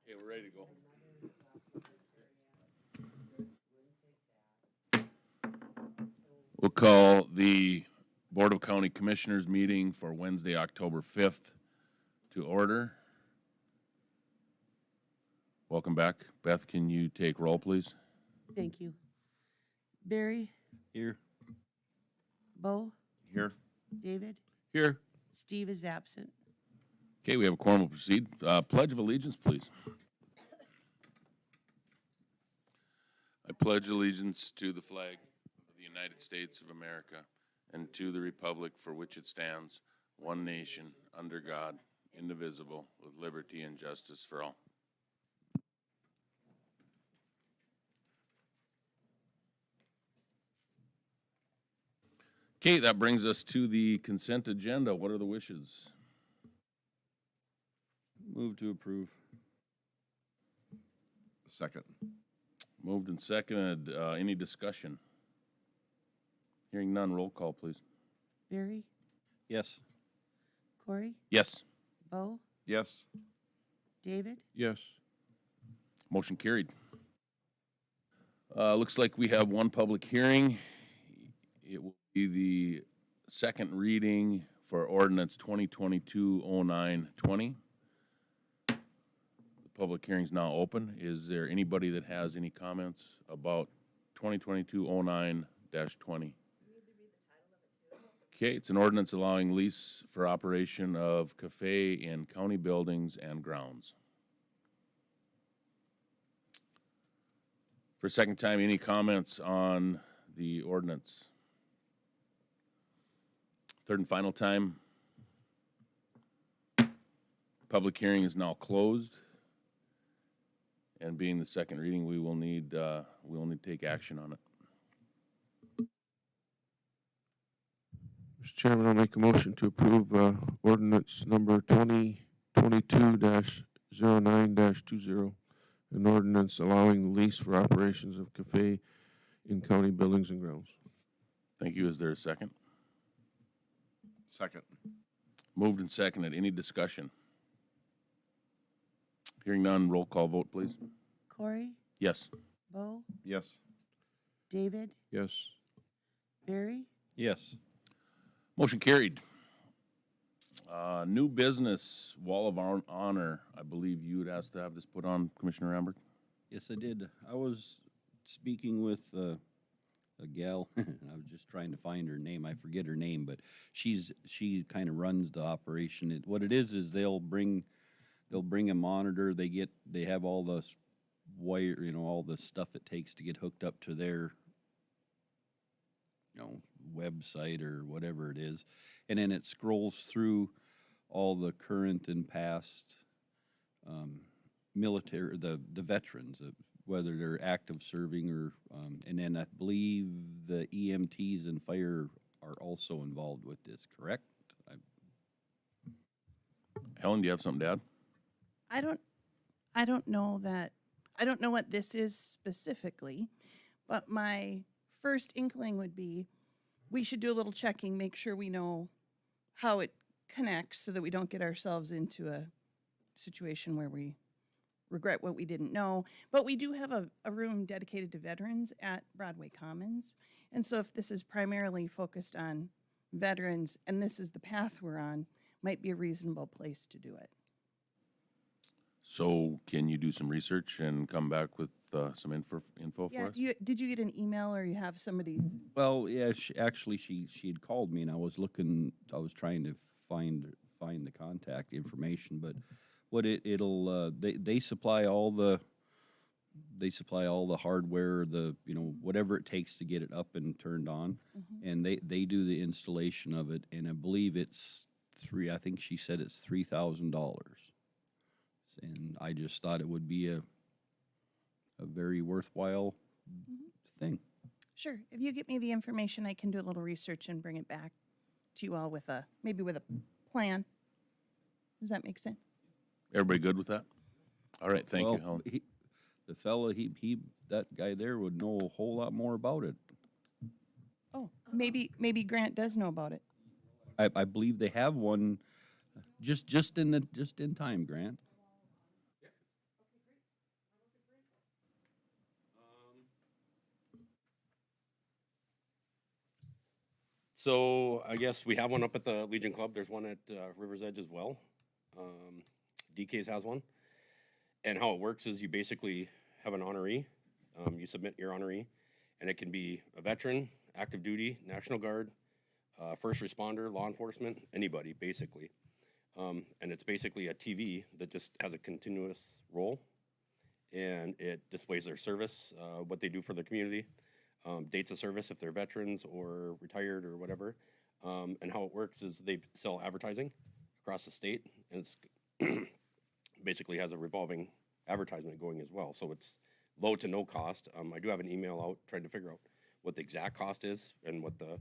Okay, we're ready to go. We'll call the Board of County Commissioners meeting for Wednesday, October 5th to order. Welcome back. Beth, can you take roll, please? Thank you. Barry, Here. Bo, Here. David, Here. Steve is absent. Okay, we have a quorum. We'll proceed. Pledge of allegiance, please. I pledge allegiance to the flag of the United States of America and to the republic for which it stands, one nation, under God, indivisible, with liberty and justice for all. Okay, that brings us to the consent agenda. What are the wishes? Move to approve. Second. Moved and seconded. Any discussion? Hearing none, roll call, please. Barry, Yes. Corey, Yes. Bo, Yes. David, Yes. Motion carried. Looks like we have one public hearing. It will be the second reading for ordinance 2022-09-20. The public hearing's now open. Is there anybody that has any comments about 2022-09-20? Okay, it's an ordinance allowing lease for operation of cafe in county buildings and grounds. For a second time, any comments on the ordinance? Third and final time. Public hearing is now closed. And being the second reading, we will need to take action on it. Mr. Chairman, I'll make a motion to approve ordinance number 2022-09-20, an ordinance allowing the lease for operations of cafe in county buildings and grounds. Thank you. Is there a second? Second. Moved and seconded. Any discussion? Hearing none, roll call vote, please. Corey, Yes. Bo, Yes. David, Yes. Barry, Yes. Motion carried. New business, Wall of Honor. I believe you had asked to have this put on, Commissioner Amberg. Yes, I did. I was speaking with a gal. I was just trying to find her name. I forget her name, but she kind of runs the operation. What it is they'll bring a monitor. They have all the wire, all the stuff it takes to get hooked up to their website or whatever it is, and then it scrolls through all the current and past military, the veterans, whether they're active serving or, and then I believe the EMTs and fire are also involved with this, correct? Helen, do you have something to add? I don't know what this is specifically, but my first inkling would be we should do a little checking, make sure we know how it connects so that we don't get ourselves into a situation where we regret what we didn't know. But we do have a room dedicated to veterans at Broadway Commons. And so if this is primarily focused on veterans and this is the path we're on, might be a reasonable place to do it. So can you do some research and come back with some info for Yeah, us? did you get an email or you have somebody's? Well, yeah, she had called me and I was trying to find the contact information, but what they supply all the hardware, whatever it takes to get it up and turned on, and they do the installation of it, and I believe I think she said it's $3,000, and I just thought it would be a very worthwhile thing. Sure. If you get me the information, I can do a little research and bring it back to you all with maybe with a plan. Does that make sense? Everybody good with that? All right, thank you, Helen. The fella, that guy there would know a whole lot more about it. Oh, maybe Grant does know about it. I believe they have one just in time, Grant. So I guess we have one up at the Legion Club. There's one at River's Edge as well. DK's has one. And how it works is you basically have an honoree. You submit your honoree, and it can be a veteran, active duty, National Guard, first responder, law enforcement, anybody basically. And it's basically a TV that just has a continuous roll, and it displays their service, what they do for the community, dates of service if they're veterans or retired or whatever. And how it works is they sell advertising across the state, and it's basically has a revolving advertisement going as well. So it's low to no cost. I do have an email out trying to figure out what the exact cost is and what the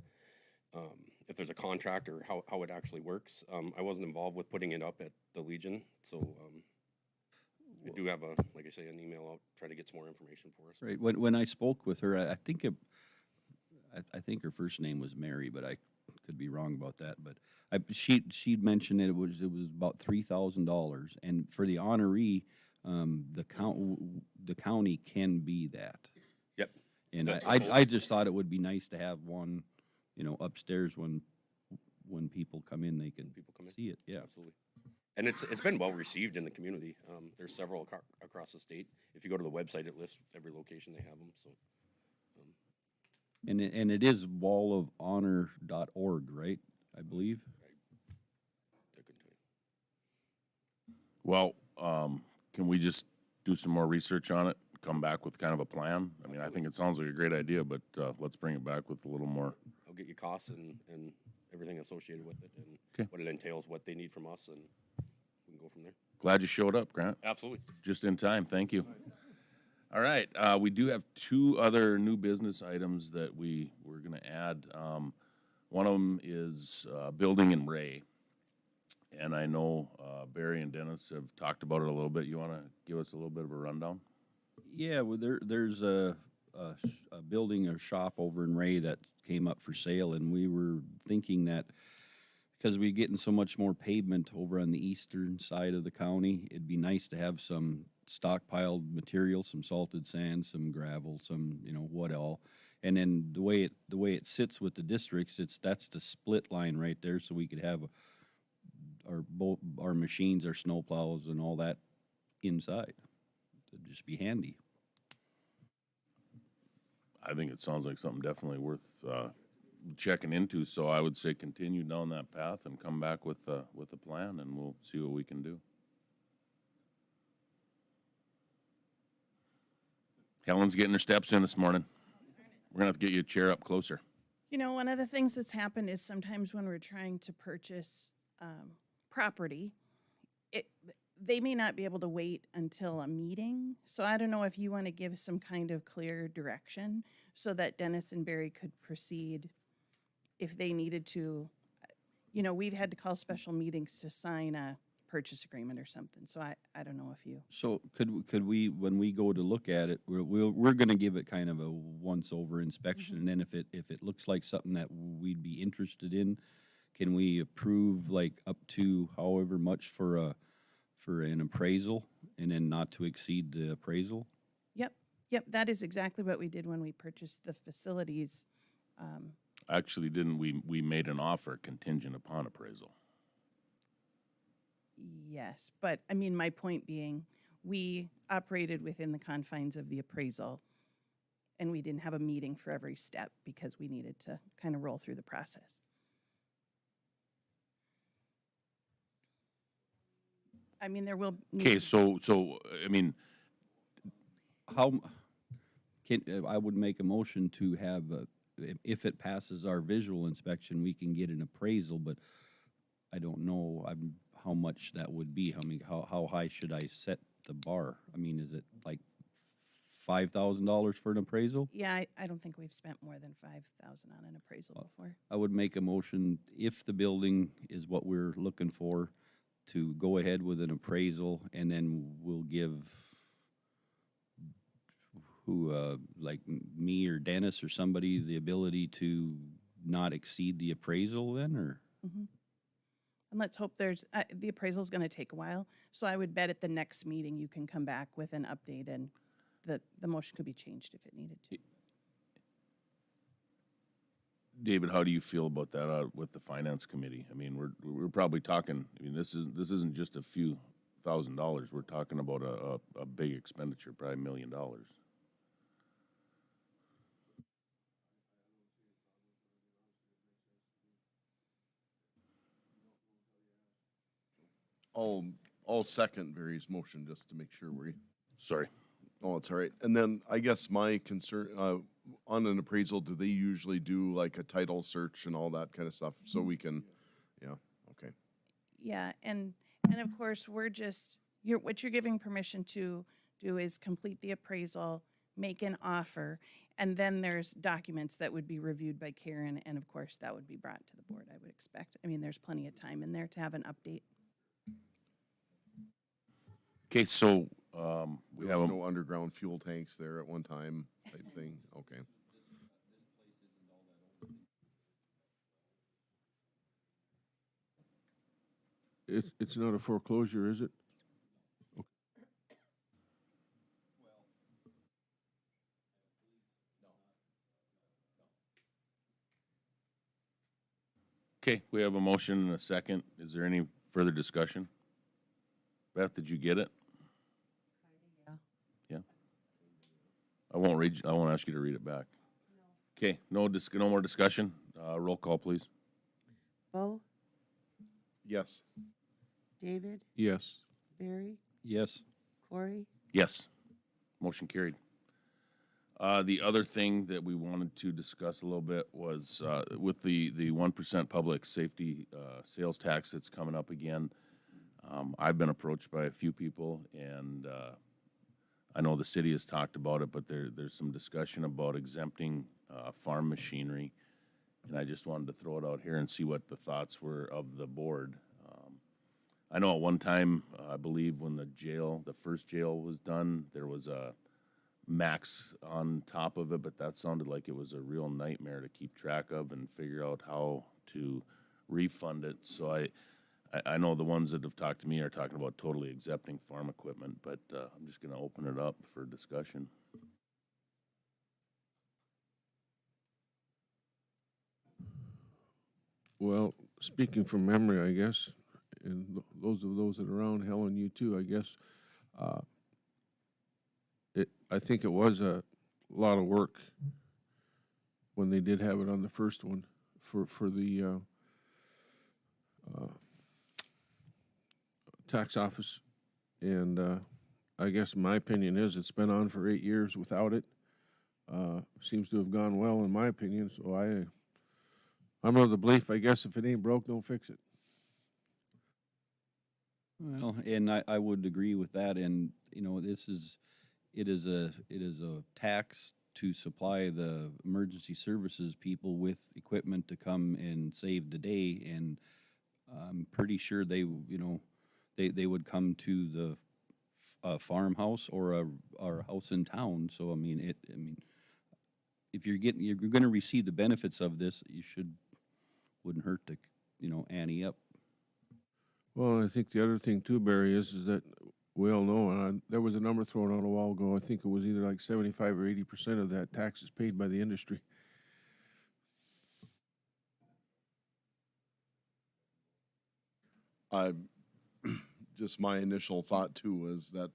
if there's a contract or how it actually works. I wasn't involved with putting it up at the Legion, so I do have like I say, an email out trying to get some more information for us. Right, when I spoke with her, I think I think her first name was Mary, but I could be wrong about that. But she'd mentioned that it was about $3,000, and for the honoree, the county can be that. Yep. And That's I just thought it would be nice to have one, upstairs when people come in, they can People come in. see it. Yeah. Absolutely. And it's been well received in the community. There's several across the state. If you go to the website, it lists every location they have them. So And it is wallofhonor.org, right? I believe. I couldn't tell you. Well, can we just do some more research on it, come back with kind of a plan? I mean, I think it sounds like a great idea, but let's bring it back with a little more. I'll get you costs and everything associated with it and Okay. what it entails, what they need from us, and we can go from there. Glad you showed up, Grant. Absolutely. Just in time, thank you. All right, we do have two other new business items that we're gonna add. One of them is building in Ray. And I know Barry and Dennis have talked about it a little bit. You wanna give us a little bit of a rundown? Yeah, well, there's a building, a shop over in Ray that came up for sale, and we were thinking that because we're getting so much more pavement over on the eastern side of the county, it'd be nice to have some stockpiled material, some salted sand, some gravel, some, what all. And then the way it sits with the districts, that's the split line right there, so we could have our machines, our snow plows and all that inside. It'd just be handy. I think it sounds like something definitely worth checking into, so I would say continue down that path and come back with a plan, and we'll see what we can do. Helen's getting her steps in this morning. We're gonna have to get you a chair up closer. One of the things that's happened is sometimes when we're trying to purchase property, they may not be able to wait until a meeting. So I don't know if you want to give some kind of clear direction so that Dennis and Barry could proceed if they needed to. We've had to call special meetings to sign a purchase agreement or something. So I don't know if you. So could we, when we go to look at it, we're gonna give it kind of a once-over inspection, and then if it looks like something that we'd be interested in, can we approve like up to however much for an appraisal, and then not to exceed the appraisal? Yep, that is exactly what we did when we purchased the facilities. Actually, didn't we made an offer contingent upon appraisal? Yes, but I mean, my point being, we operated within the confines of the appraisal, and we didn't have a meeting for every step because we needed to kind of roll through the process. I mean, there will. Okay, so, I mean, How, I would make a motion to have, if it passes our visual inspection, we can get an appraisal, but I don't know how much that would be. How high should I set the bar? I mean, is it like $5,000 for an appraisal? Yeah, I don't think we've spent more than $5,000 on an appraisal before. I would make a motion, if the building is what we're looking for, to go ahead with an appraisal, and then we'll give like me or Dennis or somebody, the ability to not exceed the appraisal then, or? And let's hope the appraisal's going to take a while. So I would bet at the next meeting you can come back with an update, and the motion could be changed if it needed to. David, how do you feel about that with the finance committee? I mean, we're probably talking, I mean, this isn't just a few $1,000s. We're talking about a big expenditure, probably $1 million. I'll second Barry's motion just to make sure we, Sorry. oh, it's all right. And then I guess my concern, on an appraisal, do they usually do like a title search and all that kind of stuff? So we can, yeah, okay. Yeah, and of course, we're just, what you're giving permission to do is complete the appraisal, make an offer, and then there's documents that would be reviewed by Karen, and of course, that would be brought to the board, I would expect. I mean, there's plenty of time in there to have an update. Okay, so, we There have was a, no underground fuel tanks there at one time type thing, okay. It's not a foreclosure, is it? okay, we have a motion and a second. Is there any further discussion? Beth, did you get it? Yeah. I won't ask you to read it back. Okay, no more discussion. Roll call, please. Bo, Yes. David, Yes. Barry, Yes. Corey, Yes. Motion carried. The other thing that we wanted to discuss a little bit was, with the 1% public safety, sales tax that's coming up again. I've been approached by a few people, and, I know the city has talked about it, but there's some discussion about exempting, farm machinery. And I just wanted to throw it out here and see what the thoughts were of the board. I know at one time, I believe when the first jail was done, there was a max on top of it, but that sounded like it was a real nightmare to keep track of and figure out how to refund it. So I know the ones that have talked to me are talking about totally accepting farm equipment, but I'm just gonna open it up for discussion. Well, speaking from memory, I guess, and those that are around, Helen, you too, I guess, I think it was a lot of work when they did have it on the first one for the tax office. And I guess my opinion is it's been on for 8 years without it. Seems to have gone well, in my opinion, so I'm of the belief, I guess, if it ain't broke, don't fix it. Well, and I would agree with that, and, you know, it is a tax to supply the emergency services people with equipment to come and save the day, and I'm pretty sure they would come to the farmhouse or a house in town, so I mean, if you're gonna receive the benefits of this, wouldn't hurt to, ante up. Well, I think the other thing too, Barry, is that we all know, and there was a number thrown out a while ago, I think it was either like 75 or 80% of that tax is paid by the industry. Just my initial thought too was that,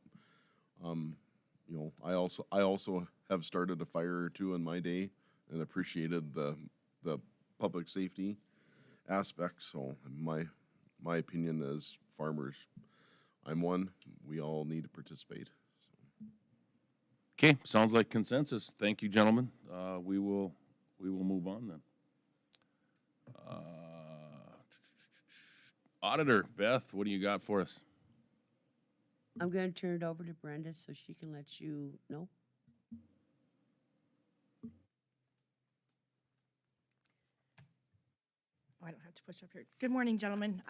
I also have started a fire or two in my day and appreciated the public safety aspect. So my opinion is farmers, I'm one, we all need to participate. Okay, sounds like consensus. Thank you, gentlemen. We will move on then. Auditor, Beth, what do you got for us? I'm gonna turn it over to Brenda so she can let you know. Oh, I don't have to push up here. Good morning, gentlemen.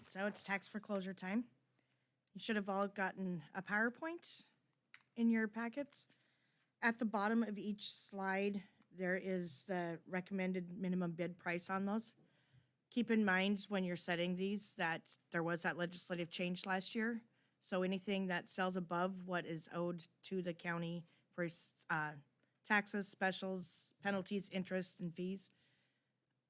So it's tax foreclosure time. You should have all gotten a PowerPoint in your packets. At the bottom of each slide, there is the recommended minimum bid price on those. Keep in mind when you're setting these that there was that legislative change last year. So anything that sells above what is owed to the county for taxes, specials, penalties, interest, and fees,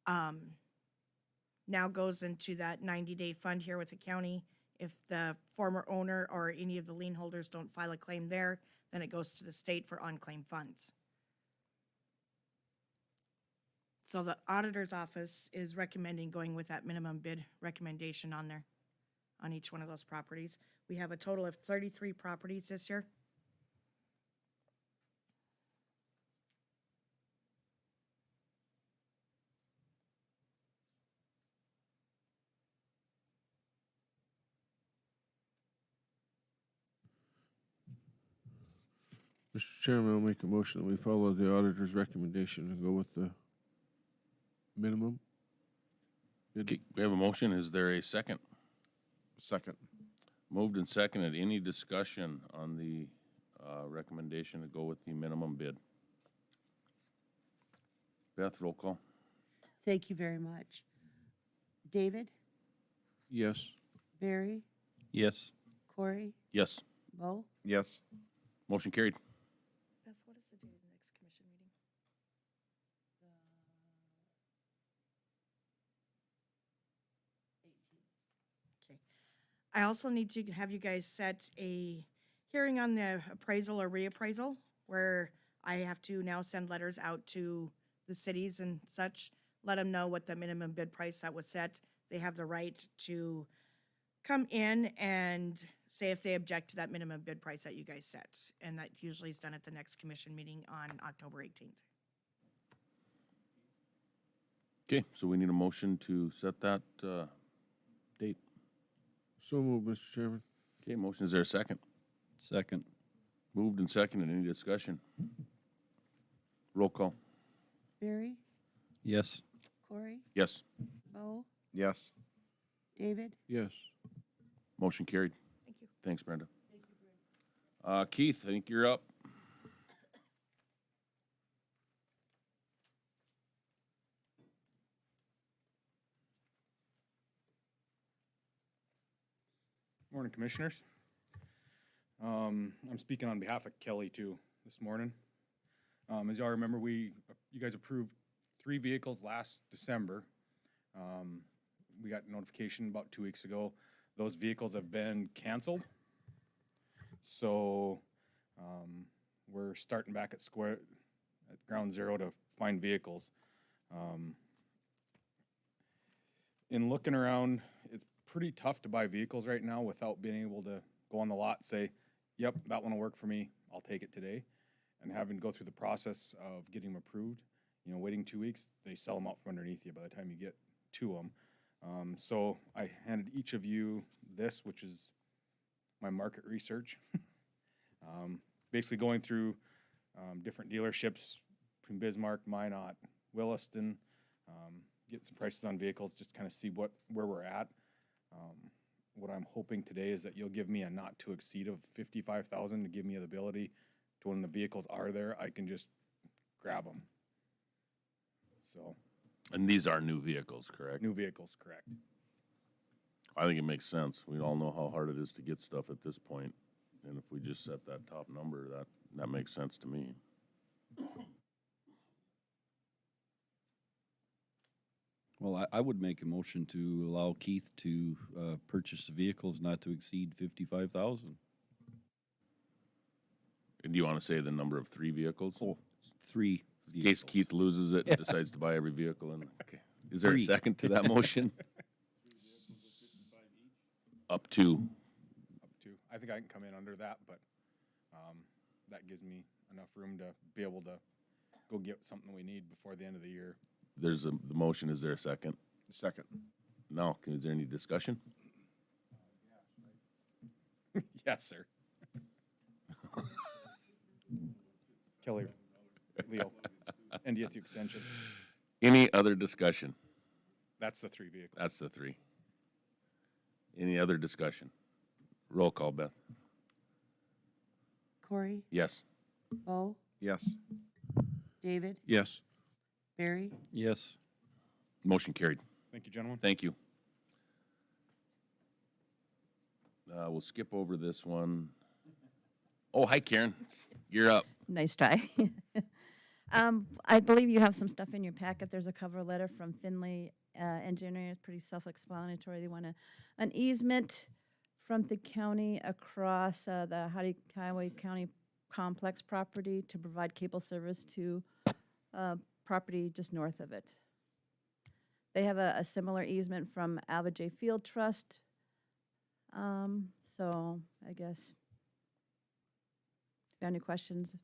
now goes into that 90-day fund here with the county. If the former owner or any of the lien holders don't file a claim there, then it goes to the state for unclaimed funds. So the auditor's office is recommending going with that minimum bid recommendation on there, on each one of those properties. We have a total of 33 properties this year. Mr. Chairman, I'll make a motion that we follow the auditor's recommendation and go with the minimum bid. Okay, we have a motion. Is there a second? Second. Moved and seconded. Any discussion on the recommendation to go with the minimum bid? Beth, roll call. Thank you very much. David, Yes. Barry, Yes. Corey, Yes. Bo, Yes. Motion carried. Beth, what is the date of the next commission meeting? Okay. I also need to have you guys set a hearing on the appraisal or reappraisal, where I have to now send letters out to the cities and such, let them know what the minimum bid price that was set. They have the right to come in and say if they object to that minimum bid price that you guys set. And that usually is done at the next commission meeting on October 18th. Okay, so we need a motion to set that date. So moved, Mr. Chairman. Okay, motion, is there a second? Second. Moved and seconded. Any discussion? Roll call. Barry, Yes. Corey, Yes. Bo, Yes. David, Yes. Motion carried. Thank you. Thanks, Brenda. Keith, I think you're up. Morning, Commissioners. I'm speaking on behalf of Kelly too this morning. As y'all remember, you guys approved 3 vehicles last December. We got notification about 2 weeks ago. Those vehicles have been canceled. So we're starting back at ground zero to find vehicles. In looking around, it's pretty tough to buy vehicles right now without being able to go on the lot and say, yep, that one will work for me, I'll take it today. And having to go through the process of getting them approved, waiting 2 weeks, they sell them out from underneath you by the time you get to them. So I handed each of you this, which is my market research. Basically going through different dealerships between Bismarck, Minot, Williston, get some prices on vehicles, just kind of see where we're at. What I'm hoping today is that you'll give me a not to exceed of $55,000 to give me the ability to, when the vehicles are there, I can just grab them. So, And these are new vehicles, correct? new vehicles, correct. I think it makes sense. We all know how hard it is to get stuff at this point. And if we just set that top number, that makes sense to me. Well, I would make a motion to allow Keith to purchase the vehicles not to exceed 55,000. And do you want to say the number of 3 vehicles? Oh, 3 In case vehicles. Keith loses it and decides to buy every vehicle. Okay. Is there a 3. second to that motion? Up to. Up to, I think I can come in under that, but that gives me enough room to be able to go get something we need before the end of the year. The motion. Is there a second? Second. No. Is there any discussion? Yes, sir. Kelly, Leo, NDSU extension. Any other discussion? That's the 3 vehicles. That's the 3. Any other discussion? Roll call, Beth. Corey, Yes. Bo, Yes. David, Yes. Barry, Yes. Motion carried. Thank you, gentlemen. Thank you. We'll skip over this one. Oh, hi, Karen. You're up. Nice try. I believe you have some stuff in your packet. There's a cover letter from Finley Engineering. It's pretty self-explanatory. They want an easement from the county across the Highway County Complex property to provide cable service to property just north of it. They have a similar easement from Alva J. Field Trust. So I guess, if you have any questions.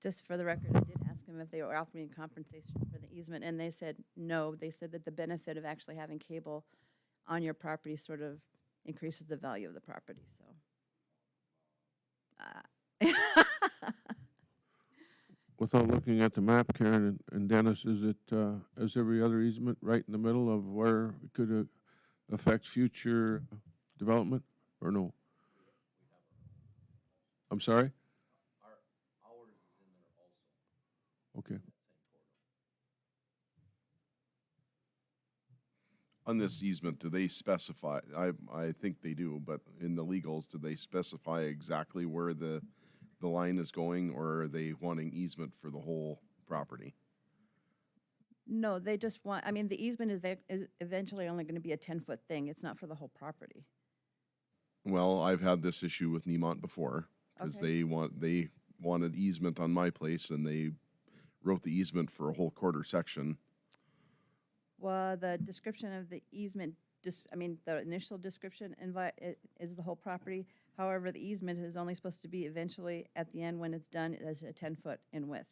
Just for the record, I did ask them if they were offering compensation for the easement, and they said no. They said that the benefit of actually having cable on your property sort of increases the value of the property, so. Without looking at the map, Karen and Dennis, is it, is every other easement right in the middle of where it could affect future development, or no? I'm sorry? Okay. On this easement, do they specify, I think they do, but in the legals, do they specify exactly where the line is going, or are they wanting easement for the whole property? No, they just want, I mean, the easement is eventually only gonna be a 10-foot thing. It's not for the whole property. Well, I've had this issue with Nemont before, because Okay. they wanted easement on my place, and they wrote the easement for a whole quarter section. Well, the description of the easement, the initial description is the whole property. However, the easement is only supposed to be eventually, at the end, when it's done, as a 10-foot in width.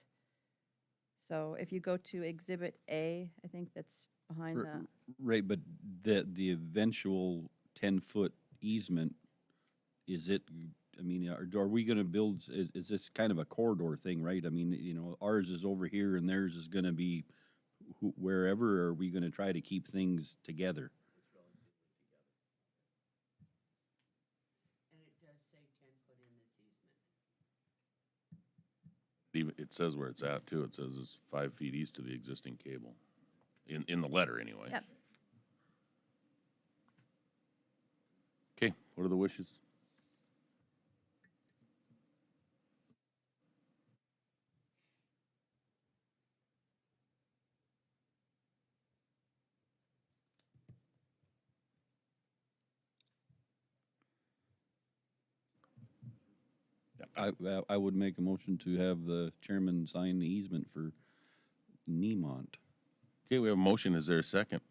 So if you go to Exhibit A, I think that's behind the, Right, but the eventual 10-foot easement, is it, I mean, are we gonna build, is this kind of a corridor thing, right? I mean, you know, ours is over here and theirs is gonna be wherever, or are we gonna try to keep things together? And it does say 10 foot in this easement. Even, it says where it's at too. It says it's 5 feet east of the existing cable. In the letter, anyway. Yep. Okay, what are the wishes? I would make a motion to have the chairman sign the easement for Nemont. Okay, we have a motion. Is there a second?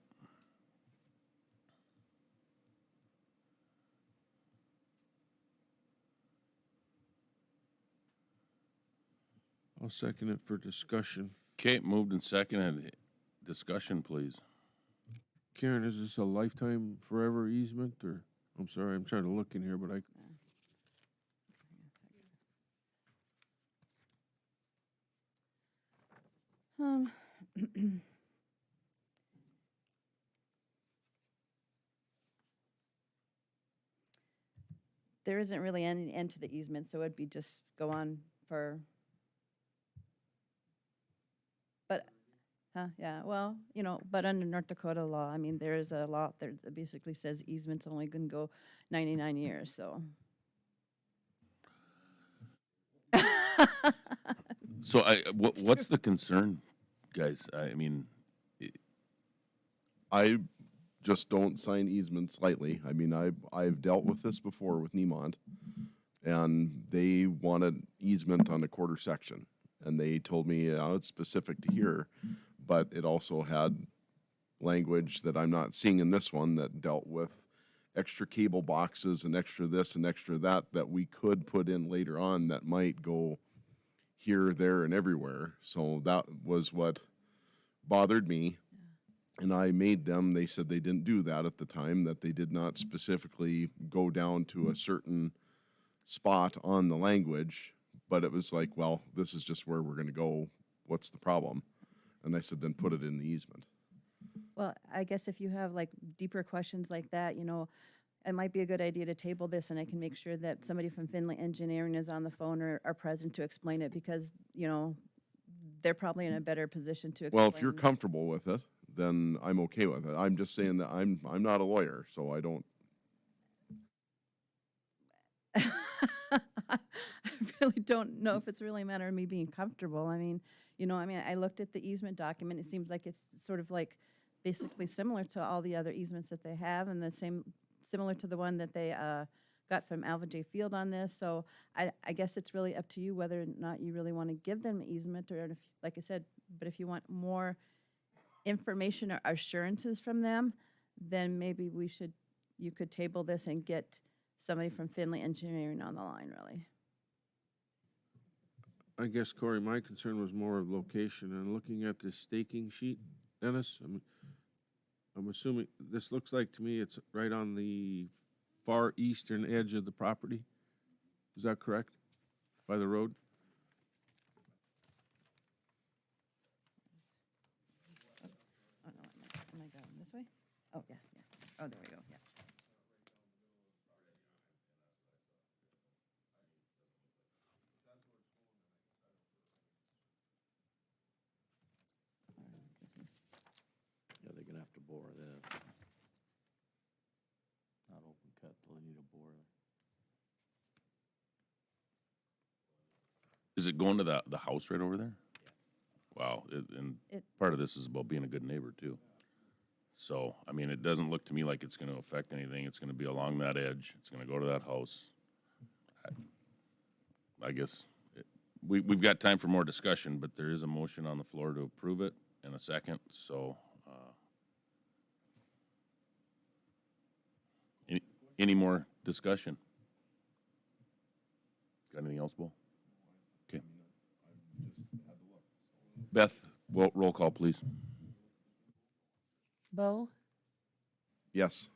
I'll second it for discussion. Okay, moved and seconded. Discussion, please. Karen, is this a lifetime forever easement, or, I'm sorry, I'm trying to look in here, but I, there isn't really any end to the easement, so it'd be just go on for. But, yeah, well, you know, but under North Dakota law, I mean, there is a law there that basically says easement's only gonna go 99 years, so. So what's the concern, guys? I mean, I just don't sign easements lightly. I mean, I've dealt with this before with Nemont, and they wanted easement on a quarter section, and they told me, it's specific to here, but it also had language that I'm not seeing in this one that dealt with extra cable boxes and extra this and extra that we could put in later on that might go here, there, and everywhere. So that was what bothered me. And I made them, they said they didn't do that at the time, that they did not specifically go down to a certain spot on the language, but it was like, well, this is just where we're gonna go, what's the problem? And I said, then put it in the easement. Well, I guess if you have like deeper questions like that, you know, it might be a good idea to table this, and I can make sure that somebody from Finley Engineering is on the phone or are present to explain it, because, you know, they're probably in a better position to explain. Well, if you're comfortable with it, then I'm okay with it. I'm just saying that I'm not a lawyer, so I don't. I really don't know if it's really a matter of me being comfortable. I mean, I looked at the easement document. It seems like it's sort of like basically similar to all the other easements that they have, and similar to the one that they got from Alva J. Field on this. So I guess it's really up to you whether or not you really want to give them an easement, or if, like I said, but if you want more information or assurances from them, then maybe you could table this and get somebody from Finley Engineering on the line, really. I guess, Corey, my concern was more of location, and looking at this staking sheet, Dennis, I'm assuming, this looks like to me it's right on the far eastern edge of the property. Is that correct? By the road? Oh, no, am I going this way? Oh, yeah. Oh, there we go, yeah. Yeah, they're gonna have to bore this. Not open cut, they'll need a bore. Is it going to the house right over there? Wow, and part of this is about being a good neighbor too. So, I mean, it doesn't look to me like it's gonna affect anything. It's gonna be along that edge. It's gonna go to that house. I guess, we've got time for more discussion, but there is a motion on the floor to approve it in a second, so, any more discussion? Got anything else, Bo? Okay. Beth, roll call, please. Bo, Yes.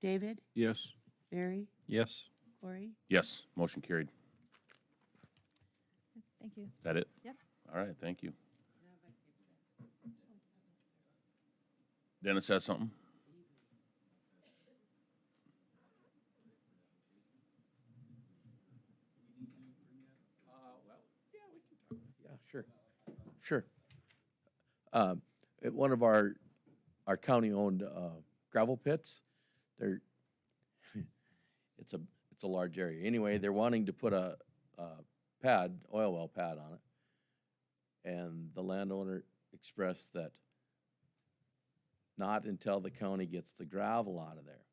David, Yes. Barry, Yes. Corey? Yes, motion carried. Thank you. Is that it? Yep. All right, thank you. Dennis has something? Yeah, sure. Sure. At one of our county-owned gravel pits, it's a large area. Anyway, they're wanting to put a pad, oil well pad on it. And the landowner expressed that not until the county gets the gravel out of there.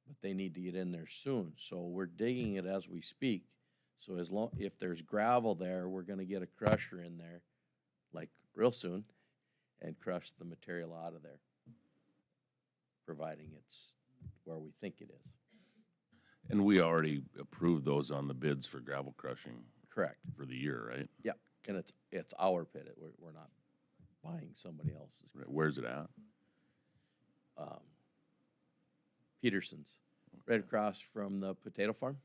But they need to get in there soon, so we're digging it as we speak. So if there's gravel there, we're gonna get a crusher in there, like real soon, and crush the material out of there, providing it's where we think it is. And we already approved those on the bids for gravel crushing Correct. for the year, right? Yeah, and it's our pit. We're not buying somebody else's. Right, where's it at? Peterson's, right across from the potato farm.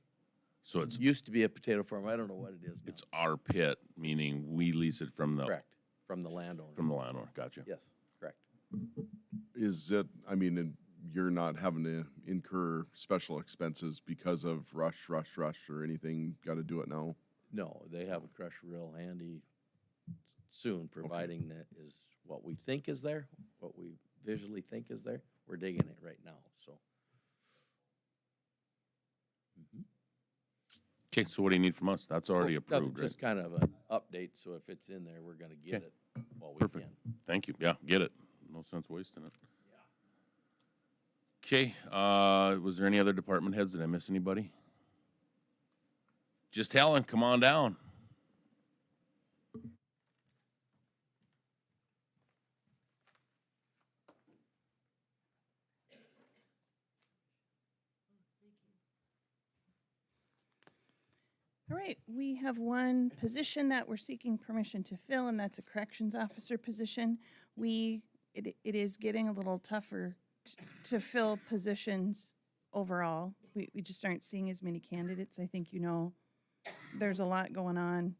So it's, Used to be a potato farm. I don't know what it is now. it's our pit, meaning we lease it from the. Correct, from the landowner. From the landowner, gotcha. Yes, correct. Is it, I mean, and you're not having to incur special expenses because of rush, or anything, gotta do it now? No, they have a crusher real handy soon, providing that is what we think is there, what we visually think is there. We're digging it right now, so. Okay, so what do you need from us? That's already Nothing, approved, right? just kind of an update, so if it's in there, we're gonna get Okay. it while we Perfect. can. Thank you. Yeah, get it. No sense wasting it. Okay, was there any other department heads? Did I miss anybody? Just Helen, come on down. All right, we have one position that we're seeking permission to fill, and that's a corrections officer position. It is getting a little tougher to fill positions overall. We just aren't seeing as many candidates. I think there's a lot going on.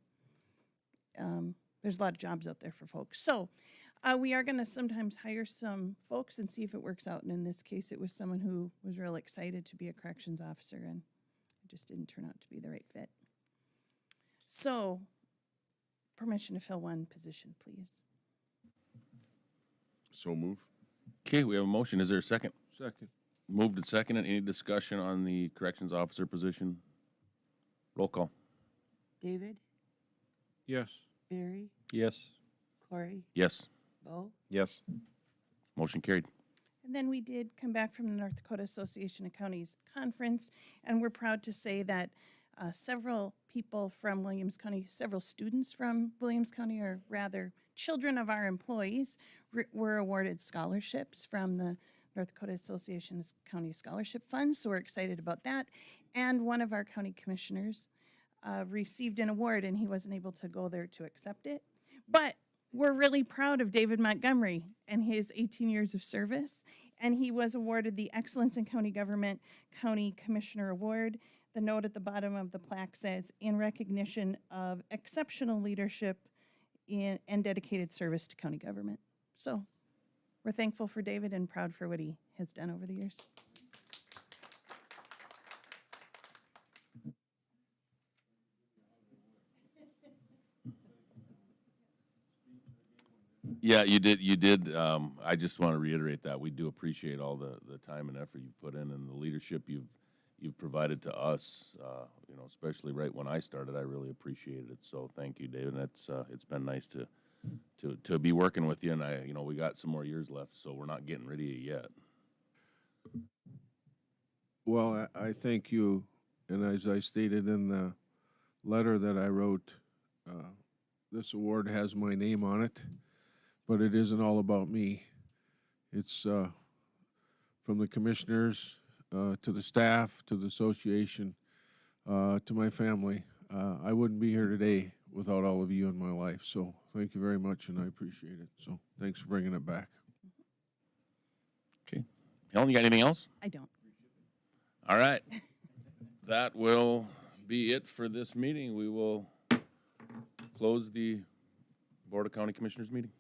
There's a lot of jobs out there for folks. So we are gonna sometimes hire some folks and see if it works out. And in this case, it was someone who was real excited to be a corrections officer, and it just didn't turn out to be the right fit. So, permission to fill one position, please. So move. Okay, we have a motion. Is there a second? Second. Moved and seconded. Any discussion on the corrections officer position? Roll call. David, Yes. Barry, Yes. Corey, Yes. Bo. Yes. Motion carried. And then we did come back from the North Dakota Association of Counties Conference, and we're proud to say that several people from Williams County, several students from Williams County, or rather children of our employees, were awarded scholarships from the North Dakota Association of County Scholarship Fund, so we're excited about that. And one of our county commissioners received an award, and he wasn't able to go there to accept it. But we're really proud of David Montgomery and his 18 years of service, and he was awarded the Excellence in County Government County Commissioner Award. The note at the bottom of the plaque says, "In recognition of exceptional leadership and dedicated service to county government." So we're thankful for David and proud for what he has done over the years. Yeah, you did. You did. I just want to reiterate that we do appreciate all the time and effort you've put in and the leadership you've provided to us. You know, especially right when I started, I really appreciated it. So thank you, David. It's been nice to be working with you. And we got some more years left, so we're not getting rid of you yet. Well, I thank you, and as I stated in the letter that I wrote, this award has my name on it, but it isn't all about me. It's from the commissioners to the staff, to the association, to my family. I wouldn't be here today without all of you in my life, so thank you very much, and I appreciate it. So thanks for bringing it back. Okay, Helen, you got anything else? I don't. All right, that will be it for this meeting. We will close the Board of County Commissioners meeting.